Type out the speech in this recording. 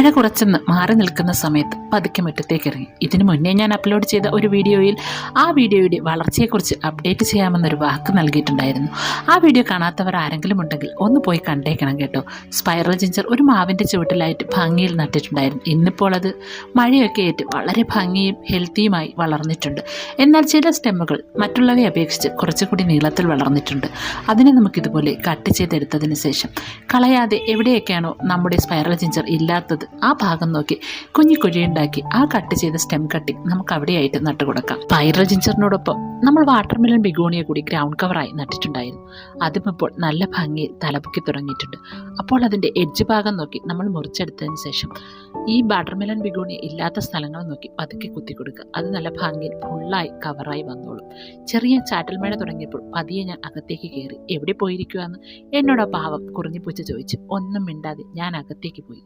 മഴ കുറച്ചെന്ന് മാറി നിൽക്കുന്ന സമയത്ത് പതുക്കെ മുറ്റത്തേക്ക് ഇറങ്ങി. ഇതിനു മുന്നേ ഞാൻ അപ്ലോഡ് ചെയ്ത ഒരു വീഡിയോയിൽ ആ വീഡിയോയുടെ വളർച്ചയെക്കുറിച്ച് അപ്ഡേറ്റ് ചെയ്യാമെന്നൊരു വാക്ക് നൽകിയിട്ടുണ്ടായിരുന്നു. ആ വീഡിയോ കാണാത്തവർ ആരെങ്കിലും ഉണ്ടെങ്കിൽ ഒന്ന് പോയി കണ്ടേക്കണം കേട്ടോ. സ്പൈറൽ ജിഞ്ചർ ഒരു മാവിൻ്റെ ചുവട്ടിലായിട്ട് ഭംഗിയിൽ നട്ടിട്ടുണ്ടായിരുന്നു. ഇന്നിപ്പോൾ അത് മഴയൊക്കെ ഏറ്റ് വളരെ ഭംഗിയും ഹെൽത്തിയുമായി വളർന്നിട്ടുണ്ട്. എന്നാൽ ചില സ്റ്റെമ്മുകൾ മറ്റുള്ളവയെ അപേക്ഷിച്ച് കുറച്ചുകൂടി നീളത്തിൽ വളർന്നിട്ടുണ്ട്. അതിനെ നമുക്കിതുപോലെ കട്ട് ചെയ്തെടുത്തതിന് ശേഷം കളയാതെ എവിടെയൊക്കെയാണോ നമ്മുടെ സ്പൈറൽ ജിഞ്ചർ ഇല്ലാത്തത് ആ ഭാഗം നോക്കി കുഞ്ഞി കുഴിയുണ്ടാക്കി ആ കട്ട് ചെയ്ത സ്റ്റെം കട്ടി നമുക്ക് അവിടെയായിട്ട് നട്ടുകൊടുക്കാം. സ്പൈറൽ ജിഞ്ചറിനോടൊപ്പം നമ്മൾ വാട്ടർമെലൺ ബിഗോണിയ കൂടി ഗ്രൗണ്ട് കവറായി നട്ടിട്ടുണ്ടായിരുന്നു. അതും ഇപ്പോൾ നല്ല ഭംഗിയിൽ തലപൊക്കി തുടങ്ങിയിട്ടുണ്ട്. അപ്പോൾ അതിൻ്റെ എഡ്ജ് ഭാഗം നോക്കി നമ്മൾ മുറിച്ചെടുത്തതിന് ശേഷം ഈ വാട്ടർമെലൺ ബിഗോണിയ ഇല്ലാത്ത സ്ഥലങ്ങൾ നോക്കി പതുക്കെ കുത്തി കൊടുക്കുക. അത് നല്ല ഭംഗിയിൽ ഫുള്ളായി കവറായി വന്നോളും. ചെറിയ ചാറ്റൽ മഴ തുടങ്ങിയപ്പോൾ പതിയെ ഞാൻ അകത്തേക്ക് കയറി. എവിടെ പോയിരിക്കുകയെന്ന് എന്നോട് ആ പാവം കുറിഞ്ഞിപ്പൂച്ച ചോദിച്ചു. ഒന്നും മിണ്ടാതെ ഞാൻ അകത്തേക്ക് പോയി.